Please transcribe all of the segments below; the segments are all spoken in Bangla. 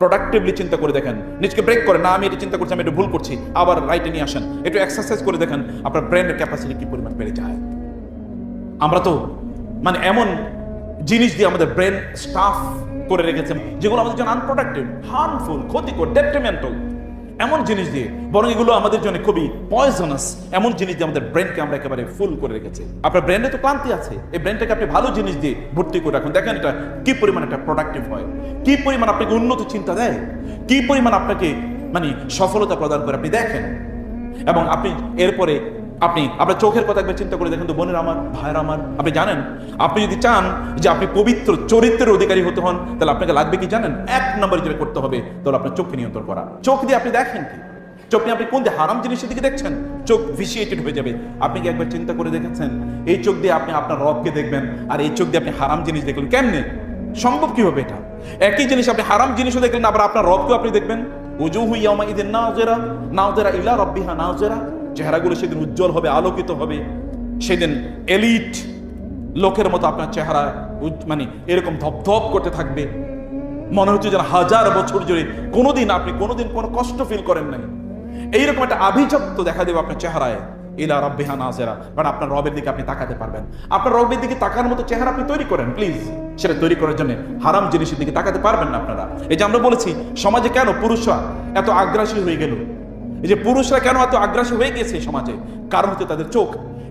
প্রোডাক্টিভলি চিন্তা করে দেখেন, নিজকে ব্রেক করে, না আমি এটা চিন্তা করছি, আমি এটা ভুল করছি, আবার রাইটে নিয়ে আসেন, একটু এক্সারসাইজ করে দেখেন আপনার ব্রেনের ক্যাপাসিটি কি পরিমাণ বেড়ে যায়। আমরা তো মানে এমন জিনিস দিয়ে আমাদের ব্রেন স্টাফ করে রেখেছে যেগুলো আমাদের জন্য আনপ্রোডাক্টিভ, হার্মফুল, ক্ষতিকর, ডেট্রিমেন্টাল, এমন জিনিস দিয়ে, বরং এগুলো আমাদের জন্য খুবই পয়জনাস, এমন জিনিস দিয়ে আমাদের ব্রেনকে আমরা একেবারে ফুল করে রেখেছি। আপনার ব্রেনে তো ক্লান্তি আছে, এই ব্রেনটাকে আপনি ভালো জিনিস দিয়ে ভর্তি করে রাখুন, দেখেন এটা কি পরিমাণ একটা প্রোডাক্টিভ হয়, কি পরিমাণ আপনাকে উন্নত চিন্তা দেয়, কি পরিমাণ আপনাকে মানে সফলতা প্রদান করে, আপনি দেখেন। এবং আপনি এরপরে আপনি আপনার চোখের কথা একবার চিন্তা করে দেখেন তো বোনের আমার, ভাইয়ের আমার, আপনি জানেন আপনি যদি চান যে আপনি পবিত্র চরিত্রের অধিকারী হতে হন, তাহলে আপনাকে লাগবে কি জানেন? এক নম্বরে যেটা করতে হবে তাহলে আপনার চোখকে নিয়ন্ত্রণ করা। চোখ দিয়ে আপনি দেখেন কি, চোখ নিয়ে আপনি কোন দিয়ে হারাম জিনিসের দিকে দেখছেন, চোখ ভিসিয়েটেড হয়ে যাবে। আপনি কি একবার চিন্তা করে দেখেছেন এই চোখ দিয়ে আপনি আপনার রবকে দেখবেন আর এই চোখ দিয়ে আপনি হারাম জিনিস দেখলেন, কেমনে সম্ভব? কি হবে এটা? একই জিনিস আপনি হারাম জিনিসও দেখলেন, আবার আপনার রবকেও আপনি দেখবেন। উজুহু ইয়াউমাইযিন নাযিরা নাযিরা ইলা রাব্বিহা নাযিরা, চেহারাগুলো সেদিন উজ্জ্বল হবে, আলোকিত হবে, সেদিন এলিট লোকের মতো আপনার চেহারা মানে এরকম ধপধপ করতে থাকবে, মনে হচ্ছে যেন হাজার বছর জুড়ে কোনোদিন আপনি কোনোদিন কোনো কষ্ট ফিল করেন নাই, এইরকম একটা আভিজাত্য দেখা দেবে আপনার চেহারায়। ইলা রাব্বিহা নাযিরা, কারণ আপনার রবের দিকে আপনি তাকাতে পারবেন। আপনার রবের দিকে তাকার মতো চেহারা আপনি তৈরি করেন প্লিজ। সেটা তৈরি করার জন্য হারাম জিনিসের দিকে তাকাতে পারবেন না আপনারা। এই যে আমরা বলেছি সমাজে কেন পুরুষরা এত আগ্রাসী হয়ে গেল, এই যে পুরুষরা কেন এত আগ্রাসী হয়ে গেছে সমাজে, কারণ হচ্ছে তাদের চোখ।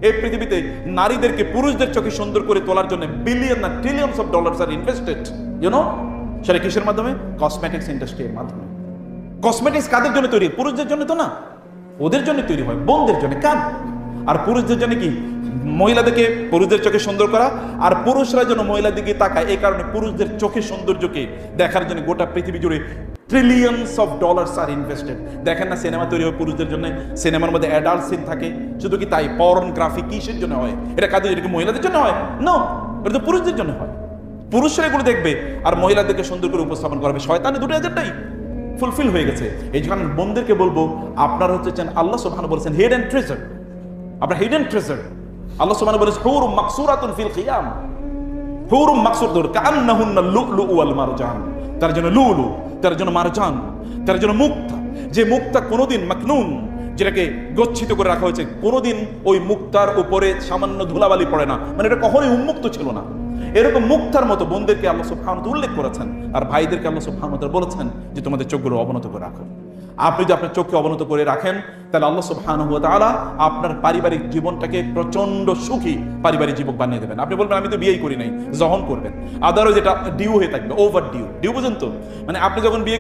এই পৃথিবীতে নারীদেরকে পুরুষদের চোখে সুন্দর করে তোলার জন্য বিলিয়ন না trillions of dollars are invested, you know. সেটা কিসের মাধ্যমে? কসমেটিক্স ইন্ডাস্ট্রির মাধ্যমে। কসমেটিক্স কাদের জন্য তৈরি? পুরুষদের জন্য তো না, ওদের জন্য তৈরি হয়, বোনদের জন্য। কান আর পুরুষদের জন্য কি? মহিলাদেরকে পুরুষদের চোখে সুন্দর করা, আর পুরুষরা যেন মহিলার দিকে তাকায়, এই কারণে পুরুষদের চোখে সৌন্দর্যকে দেখার জন্য গোটা পৃথিবী জুড়ে ট্রিলিয়নস অফ ডলার্স আর ইনভেস্টেড। দেখেন না সিনেমা তৈরি হয় পুরুষদের জন্য, সিনেমার মধ্যে অ্যাডাল্ট সিন থাকে, শুধু কি তাই? পর্নোগ্রাফি কিসের জন্য হয়? এটা কাদের? এটা কি মহিলাদের জন্য হয়? নো, এটা তো পুরুষদের জন্য হয়। পুরুষরা এগুলো দেখবে আর মহিলাদেরকে সুন্দর করে উপস্থাপন করবে। শয়তানি দুটো এজেন্ডাই ফুলফিল হয়ে গেছে। এই জন্য বোনদেরকে বলবো, আপনারা হচ্ছে আল্লাহ সুবহানাহু বলেছেন হিডেন ট্রেজার, আপনার হিডেন ট্রেজার। আল্লাহ সুবহানাহু বলেছেন হুরুম মাকসুরাতুন ফিল খিয়াম, হুরুম মাকসুরাতুন কান্নাহুন্না লুলু ওয়াল মারজান, তার জন্য লুলু, তার জন্য মারজান, তার জন্য মুক্তা। যে মুক্তা কোনোদিন মাকনুন, যেটাকে গচ্ছিত করে রাখা হয়েছে, কোনোদিন ওই মুক্তার উপরে সামান্য ধুলাবালি পড়ে না, মানে এটা কখনোই উন্মুক্ত ছিল না। এরকম মুক্তার মতো বোনদেরকে আল্লাহ সুবহানাহু উল্লেখ করেছেন, আর ভাইদেরকে আল্লাহ সুবহানাহু বলেছেন যে তোমাদের চোখগুলো অবনত করে রাখো। আপনি যদি আপনার চোখকে অবনত করে রাখেন, তাহলে আল্লাহ সুবহানাহু ওয়া তাআলা আপনার পারিবারিক জীবনটাকে প্রচন্ড সুখী পারিবারিক জীবন বানিয়ে দেবেন। আপনি বলবেন আমি তো বিয়েই করি নাই, যখন করবেন আদারও যেটা ডিউ হয়ে থাকবে, ওভার ডিউ। ডিউ বুঝেন তো? মানে আপনি যখন বিয়ে